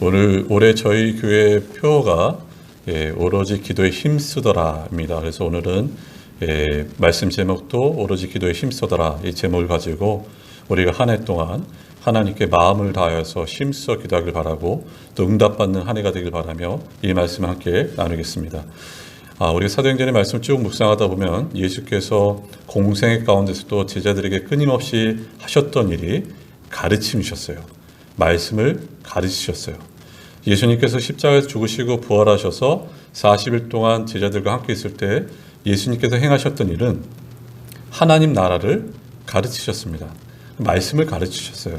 올해 저희 교회 표어가 오로지 기도에 힘쓰더라입니다. 그래서 오늘은 말씀 제목도 오로지 기도에 힘쓰더라 이 제목을 가지고 우리가 한 해 동안 하나님께 마음을 다하여서 힘써 기도하길 바라고 또 응답받는 한 해가 되길 바라며 이 말씀을 함께 나누겠습니다. 우리가 사도행전의 말씀을 쭉 묵상하다 보면 예수께서 공생애 가운데서도 제자들에게 끊임없이 하셨던 일이 가르침이셨어요. 말씀을 가르치셨어요. 예수님께서 십자가에서 죽으시고 부활하셔서 40일 동안 제자들과 함께 있을 때 예수님께서 행하셨던 일은 하나님 나라를 가르치셨습니다. 말씀을 가르치셨어요.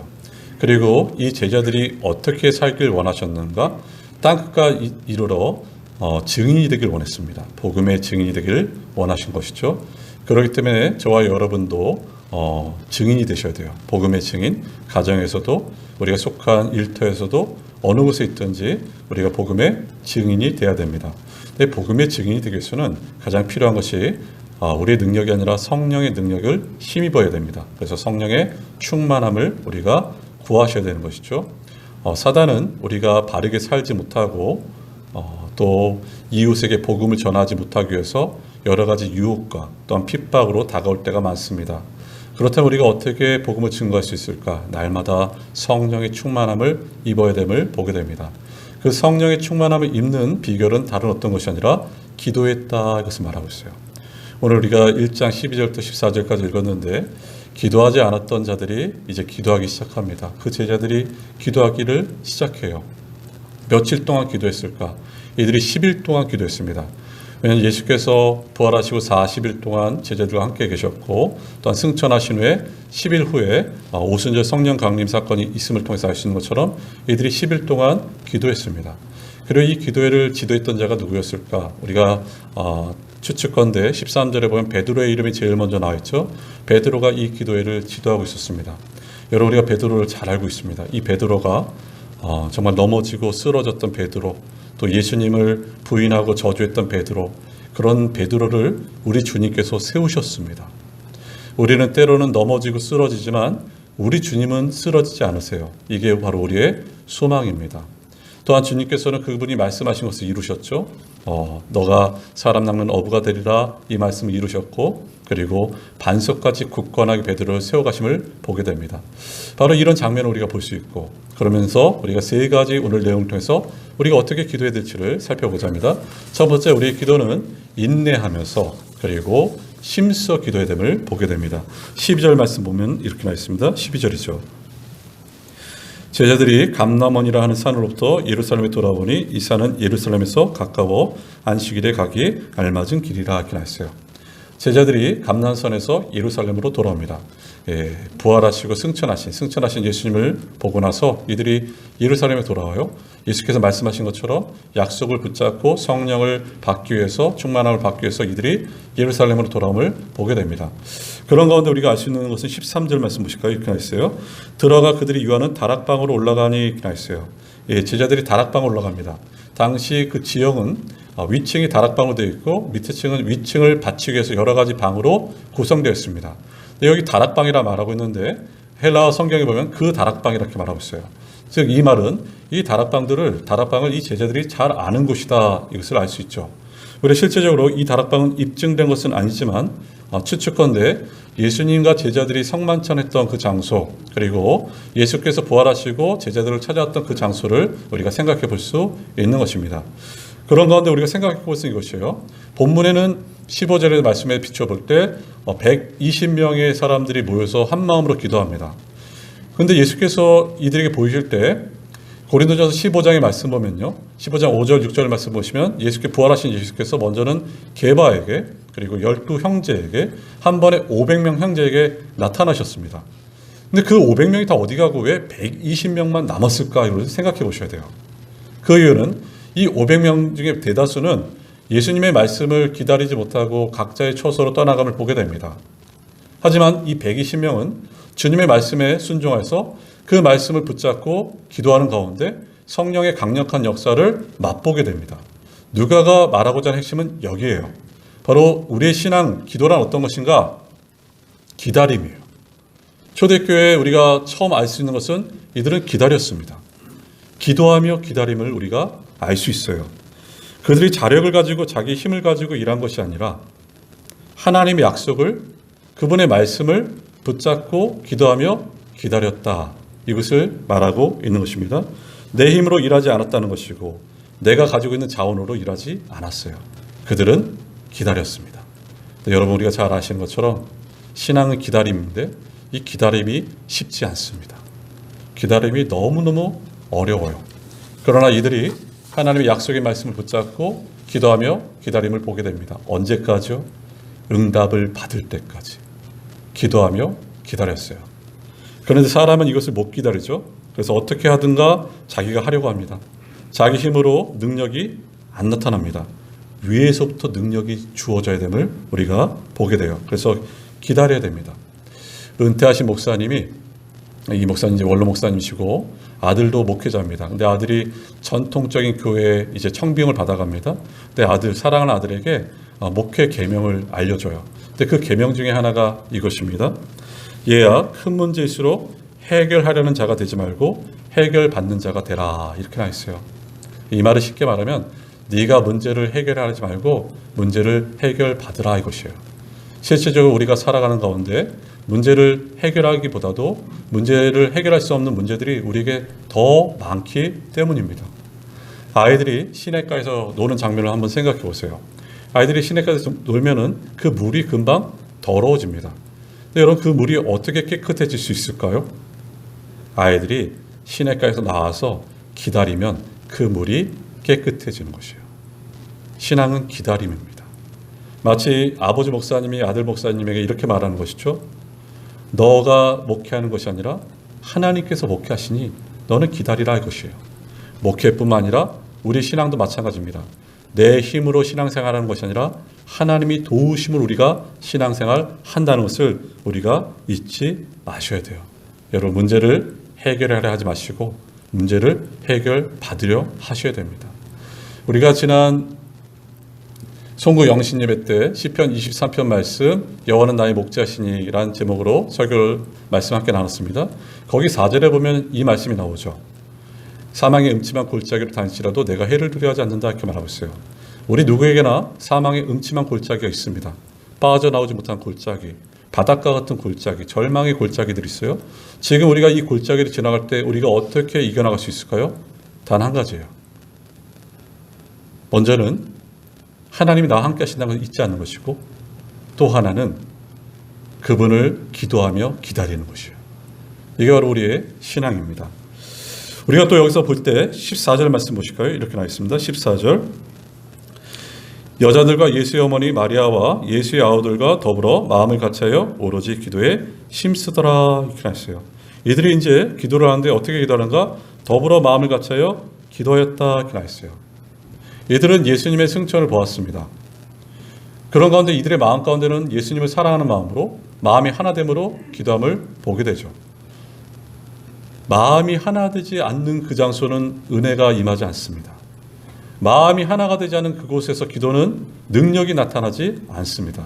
그리고 이 제자들이 어떻게 살길 원하셨는가? 땅끝까 이르러 증인이 되길 원했습니다. 복음의 증인이 되길 원하신 것이죠. 그렇기 때문에 저와 여러분도 증인이 되셔야 돼요. 복음의 증인, 가정에서도 우리가 속한 일터에서도 어느 곳에 있든지 우리가 복음의 증인이 돼야 됩니다. 근데 복음의 증인이 되기 위해서는 가장 필요한 것이 우리의 능력이 아니라 성령의 능력을 힘입어야 됩니다. 그래서 성령의 충만함을 우리가 구하셔야 되는 것이죠. 사단은 우리가 바르게 살지 못하고 또 이웃에게 복음을 전하지 못하기 위해서 여러 가지 유혹과 또한 핍박으로 다가올 때가 많습니다. 그렇다면 우리가 어떻게 복음을 증거할 수 있을까? 날마다 성령의 충만함을 입어야 됨을 보게 됩니다. 그 성령의 충만함을 입는 비결은 다른 어떤 것이 아니라 기도했다 이것을 말하고 있어요. 오늘 우리가 1장 12절부터 14절까지 읽었는데 기도하지 않았던 자들이 이제 기도하기 시작합니다. 그 제자들이 기도하기를 시작해요. 며칠 동안 기도했을까? 이들이 10일 동안 기도했습니다. 왜냐하면 예수께서 부활하시고 40일 동안 제자들과 함께 계셨고 또한 승천하신 후에 10일 후에 오순절 성령 강림 사건이 있음을 통해서 알 수 있는 것처럼 이들이 10일 동안 기도했습니다. 그리고 이 기도회를 지도했던 자가 누구였을까? 우리가 추측컨대 13절에 보면 베드로의 이름이 제일 먼저 나와 있죠. 베드로가 이 기도회를 지도하고 있었습니다. 여러분 우리가 베드로를 잘 알고 있습니다. 이 베드로가 정말 넘어지고 쓰러졌던 베드로, 또 예수님을 부인하고 저주했던 베드로, 그런 베드로를 우리 주님께서 세우셨습니다. 우리는 때로는 넘어지고 쓰러지지만 우리 주님은 쓰러지지 않으세요. 이게 바로 우리의 소망입니다. 또한 주님께서는 그분이 말씀하신 것을 이루셨죠. 너가 사람 낚는 어부가 되리라 이 말씀을 이루셨고 그리고 반석같이 굳건하게 베드로를 세워가심을 보게 됩니다. 바로 이런 장면을 우리가 볼 수 있고 그러면서 우리가 세 가지 오늘 내용을 통해서 우리가 어떻게 기도해야 될지를 살펴보자 합니다. 첫 번째 우리의 기도는 인내하면서 그리고 힘써 기도해야 됨을 보게 됩니다. 12절 말씀 보면 이렇게 나와 있습니다. 12절이죠. 제자들이 감람원이라 하는 산으로부터 예루살렘에 돌아오니 이 산은 예루살렘에서 가까워 안식일에 가기 알맞은 길이라 이렇게 나와 있어요. 제자들이 감람산에서 예루살렘으로 돌아옵니다. 부활하시고 승천하신 예수님을 보고 나서 이들이 예루살렘에 돌아와요. 예수께서 말씀하신 것처럼 약속을 붙잡고 성령을 받기 위해서 충만함을 받기 위해서 이들이 예루살렘으로 돌아옴을 보게 됩니다. 그런 가운데 우리가 알 수 있는 것은 13절 말씀 보실까요? 이렇게 나와 있어요. 들어가 그들이 유하는 다락방으로 올라가니 이렇게 나와 있어요. 제자들이 다락방으로 올라갑니다. 당시 그 지형은 위층이 다락방으로 되어 있고 밑에 층은 위층을 받치기 위해서 여러 가지 방으로 구성되어 있습니다. 여기 다락방이라 말하고 있는데 헬라어 성경에 보면 그 다락방 이렇게 말하고 있어요. 즉 이 말은 이 다락방을 이 제자들이 잘 아는 곳이다 이것을 알 수 있죠. 우리 실제적으로 이 다락방은 입증된 것은 아니지만 추측컨대 예수님과 제자들이 성만찬했던 그 장소 그리고 예수께서 부활하시고 제자들을 찾아왔던 그 장소를 우리가 생각해 볼 수 있는 것입니다. 그런 가운데 우리가 생각해 볼 수 있는 것이에요. 본문에는 15절의 말씀에 비춰볼 때 120명의 사람들이 모여서 한 마음으로 기도합니다. 그런데 예수께서 이들에게 보이실 때 고린도전서 15장의 말씀 보면요. 15장 5절 6절 말씀 보시면 예수께 부활하신 예수께서 먼저는 게바에게 그리고 12 형제에게 한 번에 500명 형제에게 나타나셨습니다. 근데 그 500명이 다 어디 가고 왜 120명만 남았을까 이걸 생각해 보셔야 돼요. 그 이유는 이 500명 중에 대다수는 예수님의 말씀을 기다리지 못하고 각자의 처소로 떠나감을 보게 됩니다. 하지만 이 120명은 주님의 말씀에 순종해서 그 말씀을 붙잡고 기도하는 가운데 성령의 강력한 역사를 맛보게 됩니다. 누가가 말하고자 하는 핵심은 여기에요. 바로 우리의 신앙, 기도란 어떤 것인가? 기다림이에요. 초대교회에 우리가 처음 알 수 있는 것은 이들은 기다렸습니다. 기도하며 기다림을 우리가 알 수 있어요. 그들이 자력을 가지고 자기 힘을 가지고 일한 것이 아니라 하나님의 약속을, 그분의 말씀을 붙잡고 기도하며 기다렸다. 이것을 말하고 있는 것입니다. 내 힘으로 일하지 않았다는 것이고 내가 가지고 있는 자원으로 일하지 않았어요. 그들은 기다렸습니다. 여러분, 우리가 잘 아시는 것처럼 신앙은 기다림인데 이 기다림이 쉽지 않습니다. 기다림이 너무너무 어려워요. 그러나 이들이 하나님의 약속의 말씀을 붙잡고 기도하며 기다림을 보게 됩니다. 언제까지요? 응답을 받을 때까지 기도하며 기다렸어요. 그런데 사람은 이것을 못 기다리죠. 그래서 어떻게 하든가 자기가 하려고 합니다. 자기 힘으로 능력이 안 나타납니다. 위에서부터 능력이 주어져야 됨을 우리가 보게 돼요. 그래서 기다려야 됩니다. 은퇴하신 목사님이, 이 목사님 이제 원로 목사님이시고 아들도 목회자입니다. 근데 아들이 전통적인 교회에 이제 청빙을 받아갑니다. 근데 아들, 사랑하는 아들에게 목회 계명을 알려줘요. 근데 그 계명 중에 하나가 이것입니다. 얘야, 큰 문제일수록 해결하려는 자가 되지 말고 해결받는 자가 되라. 이렇게 나와 있어요. 이 말을 쉽게 말하면 네가 문제를 해결하지 말고 문제를 해결받으라 이것이에요. 실질적으로 우리가 살아가는 가운데 문제를 해결하기보다도 문제를 해결할 수 없는 문제들이 우리에게 더 많기 때문입니다. 아이들이 시냇가에서 노는 장면을 한번 생각해 보세요. 아이들이 시냇가에서 놀면은 그 물이 금방 더러워집니다. 근데 여러분, 그 물이 어떻게 깨끗해질 수 있을까요? 아이들이 시냇가에서 나와서 기다리면 그 물이 깨끗해지는 것이에요. 신앙은 기다림입니다. 마치 아버지 목사님이 아들 목사님에게 이렇게 말하는 것이죠. 너가 목회하는 것이 아니라 하나님께서 목회하시니 너는 기다리라 이것이에요. 목회뿐만 아니라 우리 신앙도 마찬가지입니다. 내 힘으로 신앙생활하는 것이 아니라 하나님이 도우심을 우리가 신앙생활 한다는 것을 우리가 잊지 마셔야 돼요. 여러분, 문제를 해결하려 하지 마시고 문제를 해결받으려 하셔야 됩니다. 우리가 지난 송구 영신 예배 때 시편 23편 말씀, 여호와는 나의 목자시니 라는 제목으로 설교를 말씀 함께 나눴습니다. 거기 4절에 보면 이 말씀이 나오죠. 사망의 음침한 골짜기로 다닐지라도 내가 해를 두려워하지 않는다 이렇게 말하고 있어요. 우리 누구에게나 사망의 음침한 골짜기가 있습니다. 빠져나오지 못한 골짜기, 바닷가 같은 골짜기, 절망의 골짜기들이 있어요. 지금 우리가 이 골짜기를 지나갈 때 우리가 어떻게 이겨나갈 수 있을까요? 단 한 가지예요. 먼저는 하나님이 나와 함께 하신다는 것을 잊지 않는 것이고, 또 하나는 그분을 기도하며 기다리는 것이에요. 이게 바로 우리의 신앙입니다. 우리가 또 여기서 볼 때 14절 말씀 보실까요? 이렇게 나와 있습니다. 14절, 여자들과 예수의 어머니 마리아와 예수의 아우들과 더불어 마음을 같이하여 오로지 기도에 힘쓰더라 이렇게 나와 있어요. 이들이 이제 기도를 하는데 어떻게 기도하는가? 더불어 마음을 같이하여 기도했다 이렇게 나와 있어요. 이들은 예수님의 승천을 보았습니다. 그런 가운데 이들의 마음 가운데는 예수님을 사랑하는 마음으로, 마음이 하나됨으로 기도함을 보게 되죠. 마음이 하나 되지 않는 그 장소는 은혜가 임하지 않습니다. 마음이 하나가 되지 않은 그곳에서 기도는 능력이 나타나지 않습니다.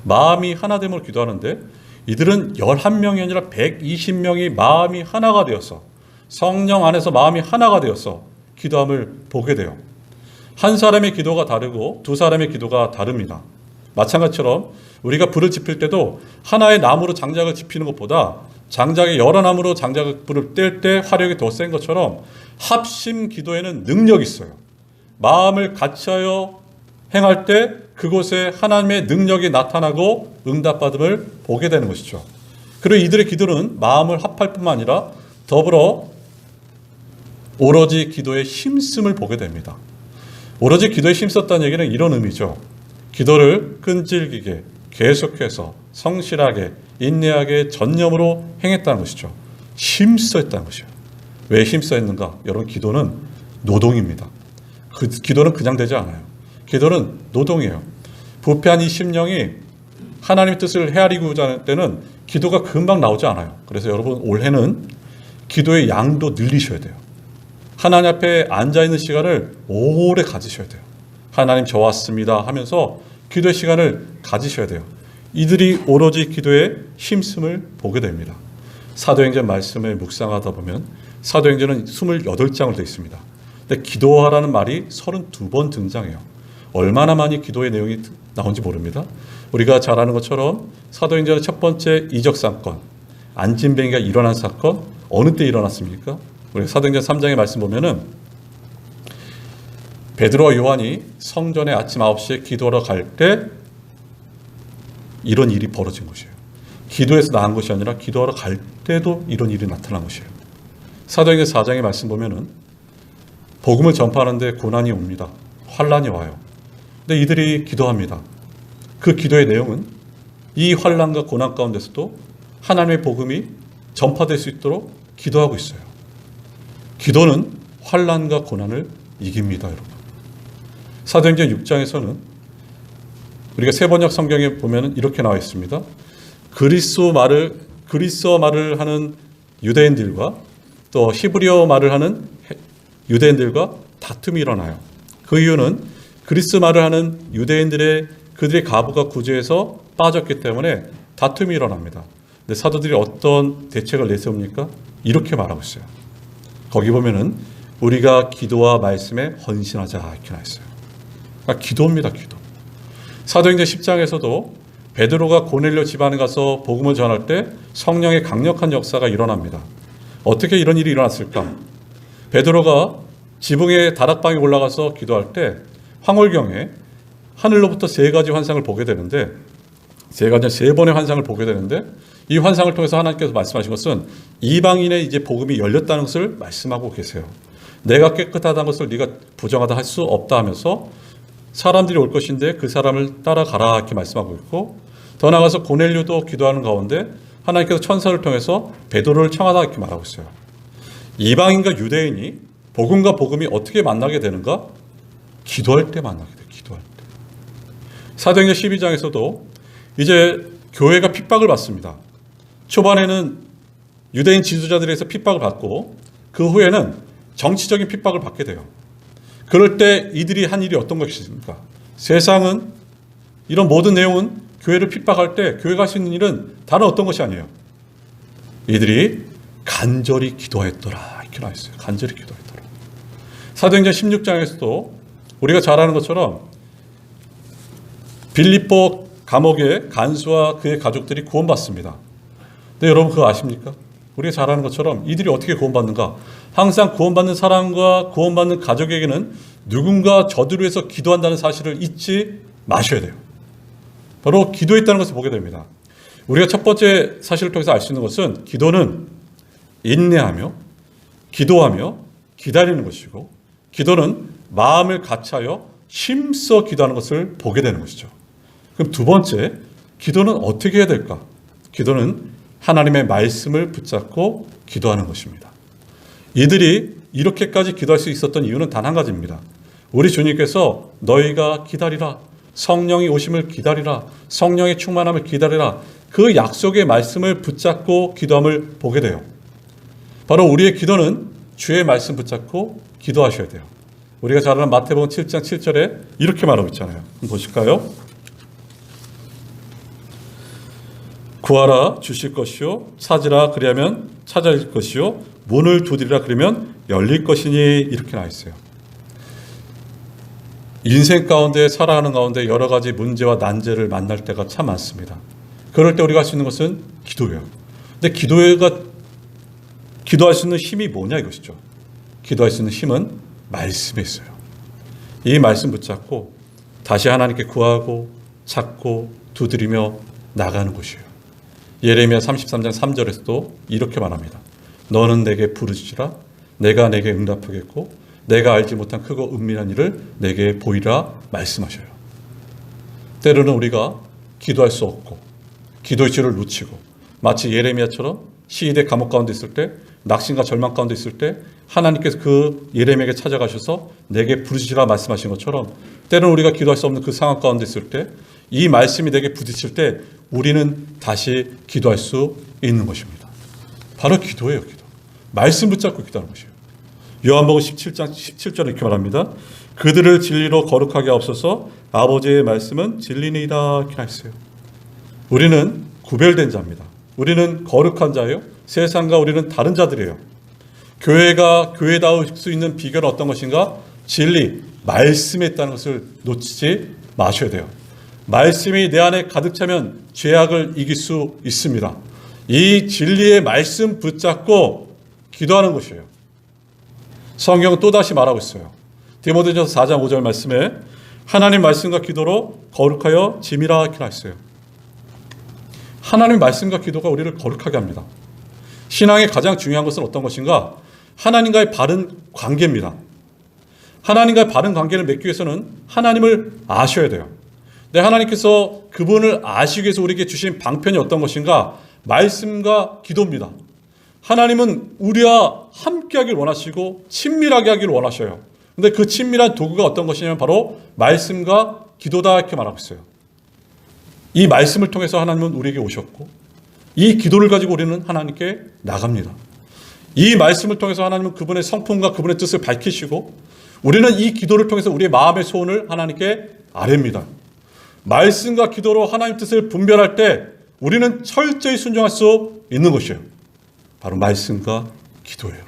마음이 하나됨으로 기도하는데 이들은 11명이 아니라 120명이 마음이 하나가 되어서, 성령 안에서 마음이 하나가 되어서 기도함을 보게 돼요. 한 사람의 기도가 다르고 두 사람의 기도가 다릅니다. 마찬가지처럼 우리가 불을 지필 때도 하나의 나무로 장작을 지피는 것보다 장작의 여러 나무로 장작불을 뗄 때 화력이 더 센 것처럼 합심 기도에는 능력이 있어요. 마음을 같이하여 행할 때 그곳에 하나님의 능력이 나타나고 응답받음을 보게 되는 것이죠. 그리고 이들의 기도는 마음을 합할 뿐만 아니라 더불어 오로지 기도에 힘씀을 보게 됩니다. 오로지 기도에 힘썼다는 얘기는 이런 의미죠. 기도를 끈질기게, 계속해서 성실하게, 인내하게, 전념으로 행했다는 것이죠. 힘써했다는 것이에요. 왜 힘써했는가? 여러분, 기도는 노동입니다. 그 기도는 그냥 되지 않아요. 기도는 노동이에요. 부패한 이 심령이 하나님의 뜻을 헤아리고자 할 때는 기도가 금방 나오지 않아요. 그래서 여러분, 올해는 기도의 양도 늘리셔야 돼요. 하나님 앞에 앉아있는 시간을 오래 가지셔야 돼요. 하나님 저 왔습니다 하면서 기도의 시간을 가지셔야 돼요. 이들이 오로지 기도에 힘씀을 보게 됩니다. 사도행전 말씀을 묵상하다 보면 사도행전은 28장으로 되어 있습니다. 근데 기도하라는 말이 32번 등장해요. 얼마나 많이 기도의 내용이 나온지 모릅니다. 우리가 잘 아는 것처럼 사도행전의 첫 번째 이적 사건, 안진뱅이가 일어난 사건, 어느 때 일어났습니까? 우리가 사도행전 3장의 말씀 보면은 베드로와 요한이 성전에 아침 9시에 기도하러 갈 때 이런 일이 벌어진 것이에요. 기도에서 나은 것이 아니라 기도하러 갈 때도 이런 일이 나타난 것이에요. 사도행전 4장의 말씀 보면은 복음을 전파하는데 고난이 옵니다. 환란이 와요. 근데 이들이 기도합니다. 그 기도의 내용은 이 환란과 고난 가운데서도 하나님의 복음이 전파될 수 있도록 기도하고 있어요. 기도는 환란과 고난을 이깁니다, 여러분. 사도행전 6장에서는 우리가 세번역 성경에 보면 이렇게 나와 있습니다. 그리스어 말을 하는 유대인들과 또 히브리어 말을 하는 유대인들과 다툼이 일어나요. 그 이유는 그리스 말을 하는 유대인들의 그들의 가부가 구제에서 빠졌기 때문에 다툼이 일어납니다. 근데 사도들이 어떤 대책을 내세웁니까? 이렇게 말하고 있어요. 거기 보면은 우리가 기도와 말씀에 헌신하자 이렇게 나와 있어요. 그러니까 기도입니다, 기도. 사도행전 10장에서도 베드로가 고넬료 집안에 가서 복음을 전할 때 성령의 강력한 역사가 일어납니다. 어떻게 이런 일이 일어났을까? 베드로가 지붕의 다락방에 올라가서 기도할 때 황홀경에 하늘로부터 3가지 환상을 보게 되는데 세 번의 환상을 보게 되는데 이 환상을 통해서 하나님께서 말씀하신 것은 이방인의 이제 복음이 열렸다는 것을 말씀하고 계세요. 내가 깨끗하다는 것을 네가 부정하다 할 수 없다 하면서 사람들이 올 것인데 그 사람을 따라가라 이렇게 말씀하고 있고 더 나아가서 고넬료도 기도하는 가운데 하나님께서 천사를 통해서 베드로를 청하다 이렇게 말하고 있어요. 이방인과 유대인이 복음과 복음이 어떻게 만나게 되는가? 기도할 때 만나게 돼요. 기도할 때. 사도행전 12장에서도 이제 교회가 핍박을 받습니다. 초반에는 유대인 지도자들에서 핍박을 받고 그 후에는 정치적인 핍박을 받게 돼요. 그럴 때 이들이 한 일이 어떤 것입니까? 세상은 이런 모든 내용은 교회를 핍박할 때 교회가 할 수 있는 일은 다른 어떤 것이 아니에요. 이들이 간절히 기도했더라 이렇게 나와 있어요. 간절히 기도했더라. 사도행전 16장에서도 우리가 잘 아는 것처럼 빌립보 감옥의 간수와 그의 가족들이 구원받습니다. 근데 여러분 그거 아십니까? 우리가 잘 아는 것처럼 이들이 어떻게 구원받는가? 항상 구원받는 사람과 구원받는 가족에게는 누군가 저들을 위해서 기도한다는 사실을 잊지 마셔야 돼요. 바로 기도했다는 것을 보게 됩니다. 우리가 첫 번째 사실을 통해서 알 수 있는 것은 기도는 인내하며 기도하며 기다리는 것이고 기도는 마음을 같이하여 힘써 기도하는 것을 보게 되는 것이죠. 그럼 두 번째, 기도는 어떻게 해야 될까? 기도는 하나님의 말씀을 붙잡고 기도하는 것입니다. 이들이 이렇게까지 기도할 수 있었던 이유는 단 한 가지입니다. 우리 주님께서 너희가 기다리라. 성령이 오심을 기다리라. 성령의 충만함을 기다리라. 그 약속의 말씀을 붙잡고 기도함을 보게 돼요. 바로 우리의 기도는 주의 말씀 붙잡고 기도하셔야 돼요. 우리가 잘 아는 마태복음 7장 7절에 이렇게 말하고 있잖아요. 한번 보실까요? 구하라 주실 것이요 찾으라 그리하면 찾아질 것이요 문을 두드리라 그러면 열릴 것이니 이렇게 나와 있어요. 인생 가운데 살아가는 가운데 여러 가지 문제와 난제를 만날 때가 참 많습니다. 그럴 때 우리가 할 수 있는 것은 기도예요. 근데 기도할 수 있는 힘이 뭐냐 이것이죠. 기도할 수 있는 힘은 말씀에 있어요. 이 말씀 붙잡고 다시 하나님께 구하고 찾고 두드리며 나가는 것이에요. 예레미야 33장 3절에서도 이렇게 말합니다. 너는 내게 부르짖으라 내가 내게 응답하겠고 내가 알지 못한 크고 은밀한 일을 내게 보이라 말씀하셔요. 때로는 우리가 기도할 수 없고 기도의 줄을 놓치고 마치 예레미야처럼 시위대 감옥 가운데 있을 때 낙심과 절망 가운데 있을 때 하나님께서 그 예레미야에게 찾아가셔서 내게 부르짖으라 말씀하신 것처럼 때로는 우리가 기도할 수 없는 그 상황 가운데 있을 때 이 말씀이 내게 부딪힐 때 우리는 다시 기도할 수 있는 것입니다. 바로 기도예요. 기도. 말씀 붙잡고 기도하는 것이에요. 요한복음 17장 17절에 이렇게 말합니다. 그들을 진리로 거룩하게 하옵소서 아버지의 말씀은 진리니이다 이렇게 했어요. 우리는 구별된 자입니다. 우리는 거룩한 자예요. 세상과 우리는 다른 자들이에요. 교회가 교회다울 수 있는 비결은 어떤 것인가? 진리, 말씀에 있다는 것을 놓치지 마셔야 돼요. 말씀이 내 안에 가득 차면 죄악을 이길 수 있습니다. 이 진리의 말씀 붙잡고 기도하는 것이에요. 성경은 또다시 말하고 있어요. 디모데전서 4장 5절 말씀에 하나님 말씀과 기도로 거룩하여 짐이라 이렇게 했어요. 하나님 말씀과 기도가 우리를 거룩하게 합니다. 신앙의 가장 중요한 것은 어떤 것인가? 하나님과의 바른 관계입니다. 하나님과의 바른 관계를 맺기 위해서는 하나님을 아셔야 돼요. 네, 하나님께서 그분을 아시기 위해서 우리에게 주신 방편이 어떤 것인가? 말씀과 기도입니다. 하나님은 우리와 함께하길 원하시고 친밀하게 하기를 원하셔요. 근데 그 친밀한 도구가 어떤 것이냐면 바로 말씀과 기도다 이렇게 말하고 있어요. 이 말씀을 통해서 하나님은 우리에게 오셨고 이 기도를 가지고 우리는 하나님께 나갑니다. 이 말씀을 통해서 하나님은 그분의 성품과 그분의 뜻을 밝히시고 우리는 이 기도를 통해서 우리의 마음의 소원을 하나님께 아뢰입니다. 말씀과 기도로 하나님 뜻을 분별할 때 우리는 철저히 순종할 수 있는 것이에요. 바로 말씀과 기도예요.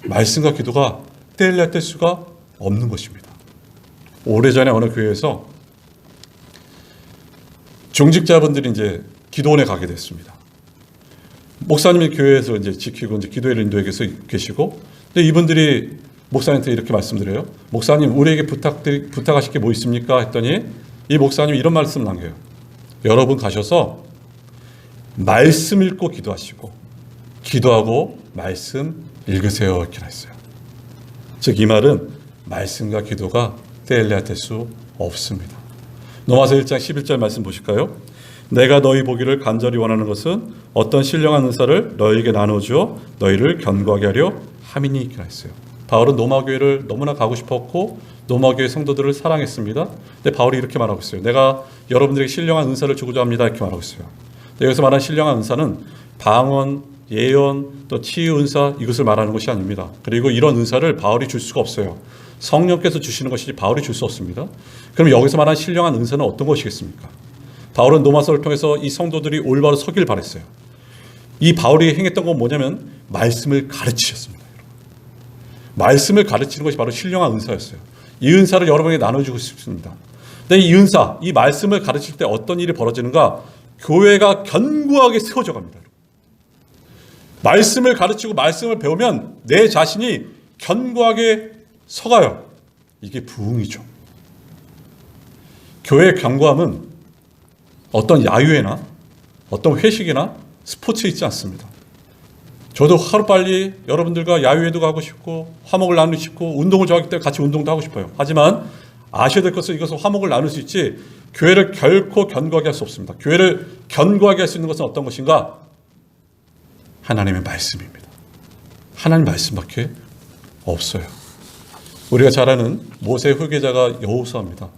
말씀과 기도가 뗄래야 뗄 수가 없는 것입니다. 오래전에 어느 교회에서 중직자분들이 이제 기도원에 가게 됐습니다. 목사님이 교회에서 이제 지키고 이제 기도회를 인도해 계시고, 근데 이분들이 목사님한테 이렇게 말씀드려요. 목사님, 우리에게 부탁하실 게 뭐 있습니까? 했더니 이 목사님이 이런 말씀을 남겨요. 여러분 가셔서 말씀 읽고 기도하시고 기도하고 말씀 읽으세요 이렇게 했어요. 즉 이 말은 말씀과 기도가 떼려야 될 수 없습니다. 로마서 1장 11절 말씀 보실까요? 내가 너희 보기를 간절히 원하는 것은 어떤 신령한 은사를 너희에게 나눠주어 너희를 견고하게 하려 함이니 이렇게 했어요. 바울은 로마교회를 너무나 가고 싶었고 로마교회 성도들을 사랑했습니다. 근데 바울이 이렇게 말하고 있어요. 내가 여러분들에게 신령한 은사를 주고자 합니다 이렇게 말하고 있어요. 여기서 말하는 신령한 은사는 방언, 예언, 또 치유 은사 이것을 말하는 것이 아닙니다. 그리고 이런 은사를 바울이 줄 수가 없어요. 성령께서 주시는 것이지 바울이 줄 수 없습니다. 그럼 여기서 말하는 신령한 은사는 어떤 것이겠습니까? 바울은 로마서를 통해서 이 성도들이 올바로 서길 바랬어요. 이 바울이 행했던 건 뭐냐면 말씀을 가르치셨습니다. 말씀을 가르치는 것이 바로 신령한 은사였어요. 이 은사를 여러분에게 나눠주고 싶습니다. 근데 이 은사, 이 말씀을 가르칠 때 어떤 일이 벌어지는가? 교회가 견고하게 세워져 갑니다. 말씀을 가르치고 말씀을 배우면 내 자신이 견고하게 서가요. 이게 부흥이죠. 교회의 견고함은 어떤 야유회나 어떤 회식이나 스포츠에 있지 않습니다. 저도 하루빨리 여러분들과 야유회도 가고 싶고 화목을 나누고 싶고 운동을 좋아하기 때문에 같이 운동도 하고 싶어요. 하지만 아셔야 될 것은 이것은 화목을 나눌 수 있지 교회를 결코 견고하게 할 수 없습니다. 교회를 견고하게 할 수 있는 것은 어떤 것인가? 하나님의 말씀입니다. 하나님 말씀밖에 없어요. 우리가 잘 아는 모세의 후계자가 여호수아입니다.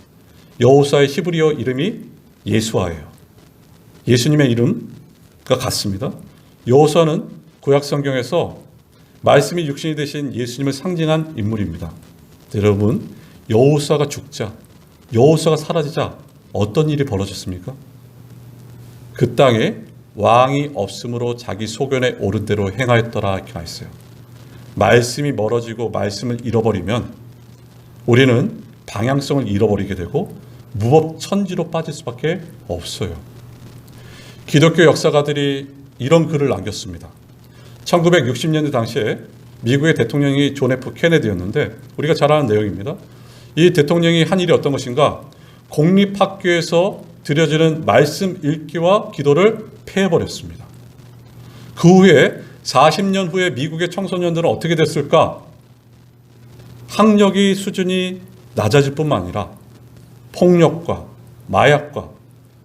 여호수아의 히브리어 이름이 예수아예요. 예수님의 이름과 같습니다. 여호수아는 구약 성경에서 말씀이 육신이 되신 예수님을 상징한 인물입니다. 여러분, 여호수아가 죽자, 여호수아가 사라지자 어떤 일이 벌어졌습니까? 그 땅에 왕이 없으므로 자기 소견에 옳은 대로 행하였더라 이렇게 나있어요. 말씀이 멀어지고 말씀을 잃어버리면 우리는 방향성을 잃어버리게 되고 무법천지로 빠질 수밖에 없어요. 기독교 역사가들이 이런 글을 남겼습니다. 1960년대 당시에 미국의 대통령이 존 F 케네디였는데 우리가 잘 아는 내용입니다. 이 대통령이 한 일이 어떤 것인가? 공립학교에서 드려지는 말씀 읽기와 기도를 폐해버렸습니다. 그 후에 40년 후에 미국의 청소년들은 어떻게 됐을까? 학력이 수준이 낮아질 뿐만 아니라 폭력과 마약과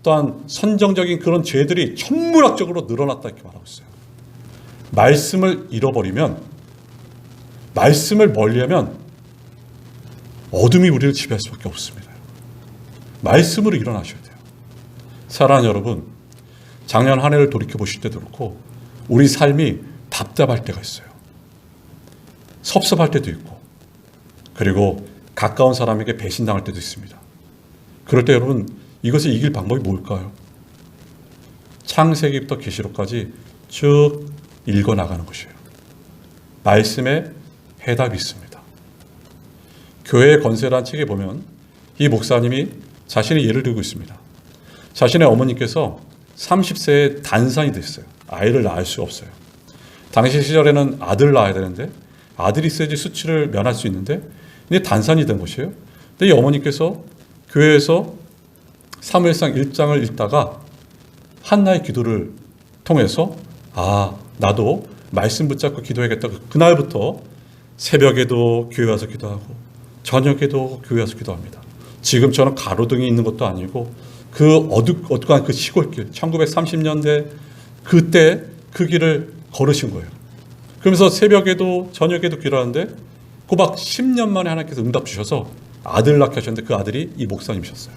또한 선정적인 그런 죄들이 천문학적으로 늘어났다 이렇게 말하고 있어요. 말씀을 잃어버리면, 말씀을 멀리하면 어둠이 우리를 지배할 수밖에 없습니다. 말씀으로 일어나셔야 돼요. 사랑하는 여러분, 작년 한 해를 돌이켜보실 때도 그렇고 우리 삶이 답답할 때가 있어요. 섭섭할 때도 있고 그리고 가까운 사람에게 배신당할 때도 있습니다. 그럴 때 여러분, 이것을 이길 방법이 뭘까요? 창세기부터 계시록까지 쭉 읽어나가는 것이에요. 말씀에 해답이 있습니다. 교회의 건세라는 책에 보면 이 목사님이 자신의 예를 들고 있습니다. 자신의 어머니께서 30세에 단산이 됐어요. 아이를 낳을 수 없어요. 당시 시절에는 아들 낳아야 되는데 아들이 있어야지 수치를 면할 수 있는데 근데 단산이 된 것이에요. 근데 이 어머니께서 교회에서 사무엘상 1장을 읽다가 한나의 기도를 통해서 나도 말씀 붙잡고 기도해야겠다. 그날부터 새벽에도 교회 와서 기도하고 저녁에도 교회 와서 기도합니다. 지금처럼 가로등이 있는 것도 아니고 그 어둑어둑한 그 시골길 1930년대 그때 그 길을 걸으신 거예요. 그러면서 새벽에도 저녁에도 기도하는데 꼬박 10년 만에 하나님께서 응답 주셔서 아들 낳게 하셨는데 그 아들이 이 목사님이셨어요.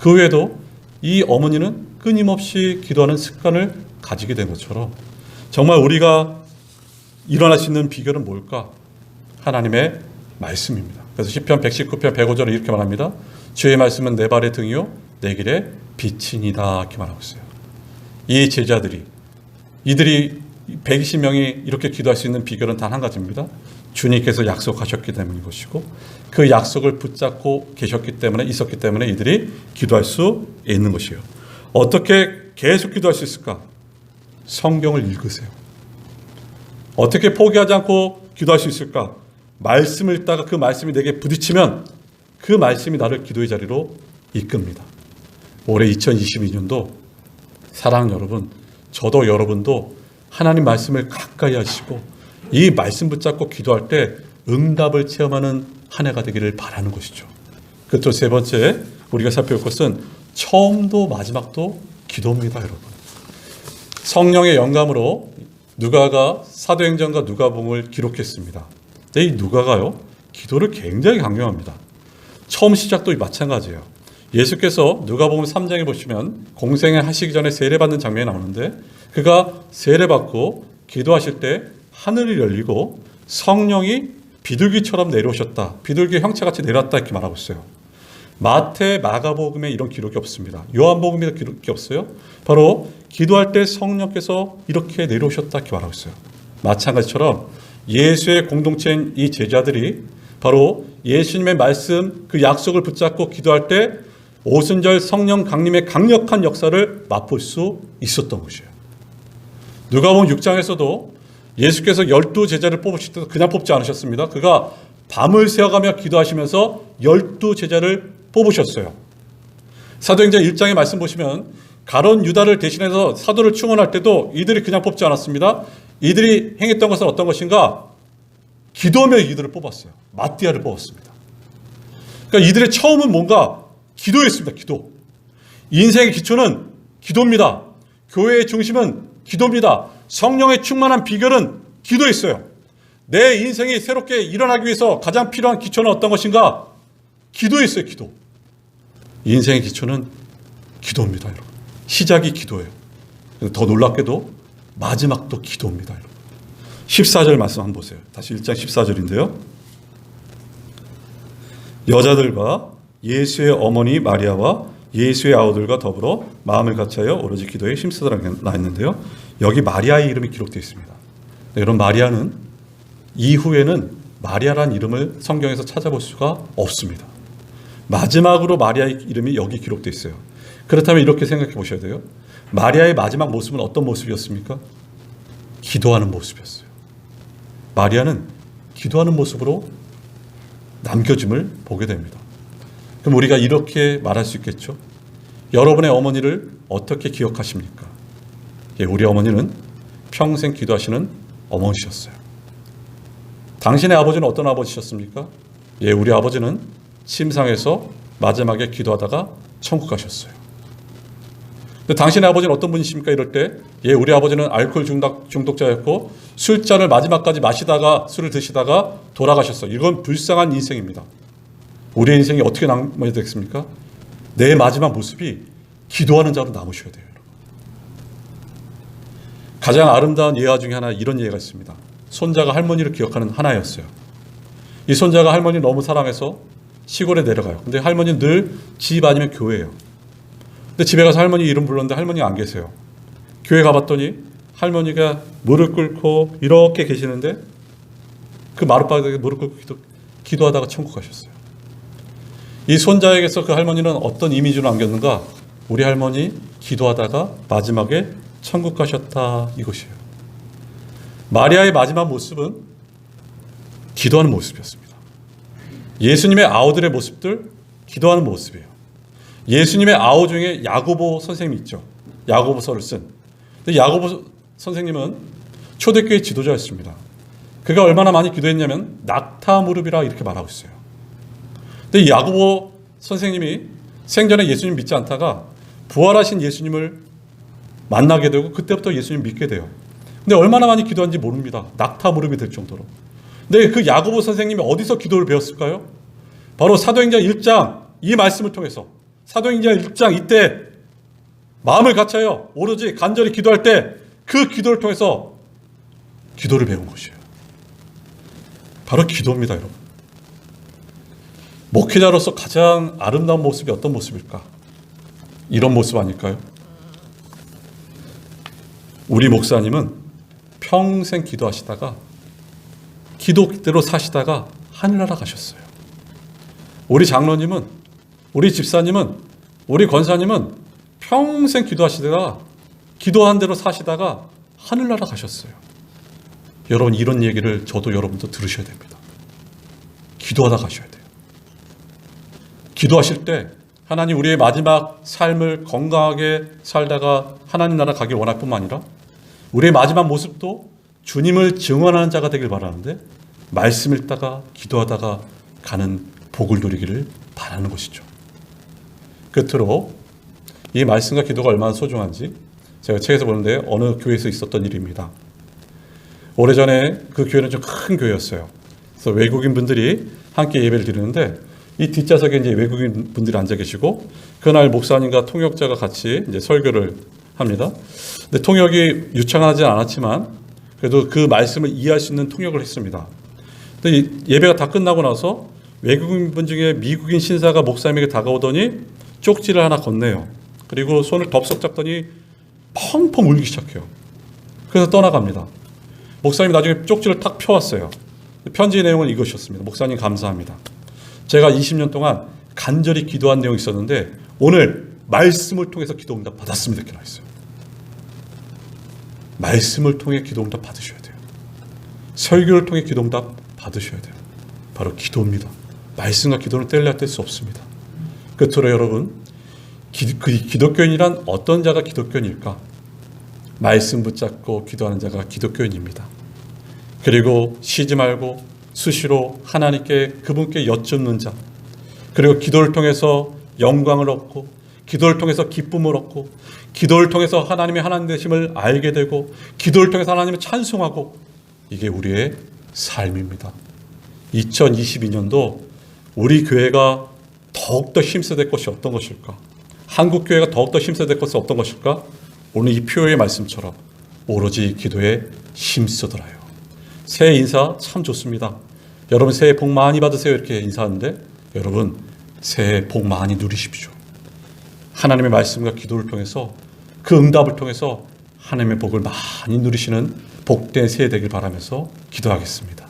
그 외에도 이 어머니는 끊임없이 기도하는 습관을 가지게 된 것처럼 정말 우리가 일어날 수 있는 비결은 뭘까? 하나님의 말씀입니다. 그래서 시편 119편 105절에 이렇게 말합니다. 주의 말씀은 내 발의 등이요 내 길의 빛이니이다 이렇게 말하고 있어요. 이 제자들이 이들이 120명이 이렇게 기도할 수 있는 비결은 단 한 가지입니다. 주님께서 약속하셨기 때문인 것이고 그 약속을 붙잡고 계셨기 때문에 있었기 때문에 이들이 기도할 수 있는 것이에요. 어떻게 계속 기도할 수 있을까? 성경을 읽으세요. 어떻게 포기하지 않고 기도할 수 있을까? 말씀을 읽다가 그 말씀이 내게 부딪히면 그 말씀이 나를 기도의 자리로 이끕니다. 올해 2022년도 사랑 여러분, 저도 여러분도 하나님 말씀을 가까이 하시고 이 말씀 붙잡고 기도할 때 응답을 체험하는 한 해가 되기를 바라는 것이죠. 그 또 세 번째 우리가 살펴볼 것은 처음도 마지막도 기도입니다, 여러분. 성령의 영감으로 누가가 사도행전과 누가복음을 기록했습니다. 근데 이 누가가요, 기도를 굉장히 강조합니다. 처음 시작도 마찬가지예요. 예수께서 누가복음 3장에 보시면 공생을 하시기 전에 세례받는 장면이 나오는데 그가 세례받고 기도하실 때 하늘이 열리고 성령이 비둘기처럼 내려오셨다. 비둘기 형체같이 내려왔다 이렇게 말하고 있어요. 마태, 마가복음에 이런 기록이 없습니다. 요한복음에도 기록이 없어요. 바로 기도할 때 성령께서 이렇게 내려오셨다 이렇게 말하고 있어요. 마찬가지처럼 예수의 공동체인 이 제자들이 바로 예수님의 말씀 그 약속을 붙잡고 기도할 때 오순절 성령 강림의 강력한 역사를 맛볼 수 있었던 것이에요. 누가복음 6장에서도 예수께서 12 제자를 뽑으실 때도 그냥 뽑지 않으셨습니다. 그가 밤을 새어가며 기도하시면서 12 제자를 뽑으셨어요. 사도행전 1장의 말씀 보시면 가론 유다를 대신해서 사도를 충원할 때도 이들이 그냥 뽑지 않았습니다. 이들이 행했던 것은 어떤 것인가? 기도하며 이들을 뽑았어요. 마띠아를 뽑았습니다. 그러니까 이들의 처음은 뭔가 기도였습니다. 기도. 인생의 기초는 기도입니다. 교회의 중심은 기도입니다. 성령의 충만한 비결은 기도였어요. 내 인생이 새롭게 일어나기 위해서 가장 필요한 기초는 어떤 것인가? 기도였어요. 기도. 인생의 기초는 기도입니다, 여러분. 시작이 기도예요. 더 놀랍게도 마지막도 기도입니다, 여러분. 14절 말씀 한번 보세요. 다시 1장 14절인데요. 여자들과 예수의 어머니 마리아와 예수의 아우들과 더불어 마음을 같이하여 오로지 기도에 힘쓰더라 나있는데요. 여기 마리아의 이름이 기록되어 있습니다. 여러분, 마리아는 이후에는 마리아라는 이름을 성경에서 찾아볼 수가 없습니다. 마지막으로 마리아의 이름이 여기 기록되어 있어요. 그렇다면 이렇게 생각해 보셔야 돼요. 마리아의 마지막 모습은 어떤 모습이었습니까? 기도하는 모습이었어요. 마리아는 기도하는 모습으로 남겨짐을 보게 됩니다. 그럼 우리가 이렇게 말할 수 있겠죠? 여러분의 어머니를 어떻게 기억하십니까? 예, 우리 어머니는 평생 기도하시는 어머니셨어요. 당신의 아버지는 어떤 아버지셨습니까? 예, 우리 아버지는 침상에서 마지막에 기도하다가 천국 가셨어요. 근데 당신의 아버지는 어떤 분이십니까? 이럴 때, 예, 우리 아버지는 알코올 중독자였고 술잔을 마지막까지 마시다가 술을 드시다가 돌아가셨어요. 이건 불쌍한 인생입니다. 우리의 인생이 어떻게 남아야 되겠습니까? 내 마지막 모습이 기도하는 자로 남으셔야 돼요. 가장 아름다운 예화 중에 하나 이런 예가 있습니다. 손자가 할머니를 기억하는 하나였어요. 이 손자가 할머니 너무 사랑해서 시골에 내려가요. 근데 할머니는 늘 집 아니면 교회예요. 근데 집에 가서 할머니 이름 불렀는데 할머니가 안 계세요. 교회 가봤더니 할머니가 무릎 꿇고 이렇게 계시는데 그 마룻바닥에 무릎 꿇고 기도하다가 천국 가셨어요. 이 손자에게서 그 할머니는 어떤 이미지로 남겼는가? 우리 할머니 기도하다가 마지막에 천국 가셨다, 이것이에요. 마리아의 마지막 모습은 기도하는 모습이었습니다. 예수님의 아우들의 모습들, 기도하는 모습이에요. 예수님의 아우 중에 야고보 선생님이 있죠. 야고보서를 쓴. 근데 야고보 선생님은 초대교회 지도자였습니다. 그가 얼마나 많이 기도했냐면 낙타 무릎이라 이렇게 말하고 있어요. 근데 이 야고보 선생님이 생전에 예수님 믿지 않다가 부활하신 예수님을 만나게 되고 그때부터 예수님 믿게 돼요. 근데 얼마나 많이 기도한지 모릅니다. 낙타 무릎이 될 정도로. 근데 그 야고보 선생님이 어디서 기도를 배웠을까요? 바로 사도행전 1장 이 말씀을 통해서. 사도행전 1장 이때 마음을 갖춰요. 오로지 간절히 기도할 때 그 기도를 통해서 기도를 배운 것이에요. 바로 기도입니다, 여러분. 목회자로서 가장 아름다운 모습이 어떤 모습일까? 이런 모습 아닐까요? 우리 목사님은 평생 기도하시다가 기도대로 사시다가 하늘나라 가셨어요. 우리 장로님은, 우리 집사님은, 우리 권사님은 평생 기도하시다가 기도한 대로 사시다가 하늘나라 가셨어요. 여러분, 이런 얘기를 저도 여러분도 들으셔야 됩니다. 기도하다 가셔야 돼요. 기도하실 때 하나님 우리의 마지막 삶을 건강하게 살다가 하나님 나라 가길 원할 뿐만 아니라 우리의 마지막 모습도 주님을 증언하는 자가 되길 바라는데 말씀 읽다가 기도하다가 가는 복을 누리기를 바라는 것이죠. 끝으로 이 말씀과 기도가 얼마나 소중한지 제가 책에서 보는데 어느 교회에서 있었던 일입니다. 오래전에 그 교회는 좀 큰 교회였어요. 그래서 외국인 분들이 함께 예배를 드리는데 이 뒷좌석에 이제 외국인 분들이 앉아 계시고 그날 목사님과 통역자가 같이 이제 설교를 합니다. 근데 통역이 유창하지 않았지만 그래도 그 말씀을 이해할 수 있는 통역을 했습니다. 근데 예배가 다 끝나고 나서 외국인 분 중에 미국인 신사가 목사님에게 다가오더니 쪽지를 하나 건네요. 그리고 손을 덥석 잡더니 펑펑 울기 시작해요. 그래서 떠나갑니다. 목사님이 나중에 쪽지를 탁 펴왔어요. 편지 내용은 이것이었습니다. 목사님 감사합니다. 제가 20년 동안 간절히 기도한 내용이 있었는데 오늘 말씀을 통해서 기도응답 받았습니다. 이렇게 나와있어요. 말씀을 통해 기도응답 받으셔야 돼요. 설교를 통해 기도응답 받으셔야 돼요. 바로 기도입니다. 말씀과 기도는 뗄래야 뗄 수 없습니다. 끝으로 여러분, 기독교인이란 어떤 자가 기독교인일까? 말씀 붙잡고 기도하는 자가 기독교인입니다. 그리고 쉬지 말고 수시로 하나님께 그분께 여쭙는 자, 그리고 기도를 통해서 영광을 얻고 기도를 통해서 기쁨을 얻고 기도를 통해서 하나님의 하나님 되심을 알게 되고 기도를 통해서 하나님을 찬송하고 이게 우리의 삶입니다. 2022년도 우리 교회가 더욱더 힘써야 될 것이 어떤 것일까? 한국 교회가 더욱더 힘써야 될 것이 어떤 것일까? 오늘 이 표의 말씀처럼 오로지 기도에 힘쓰더라요. 새해 인사 참 좋습니다. 여러분 새해 복 많이 받으세요 이렇게 인사하는데 여러분 새해 복 많이 누리십시오. 하나님의 말씀과 기도를 통해서 그 응답을 통해서 하나님의 복을 많이 누리시는 복된 새해 되길 바라면서 기도하겠습니다.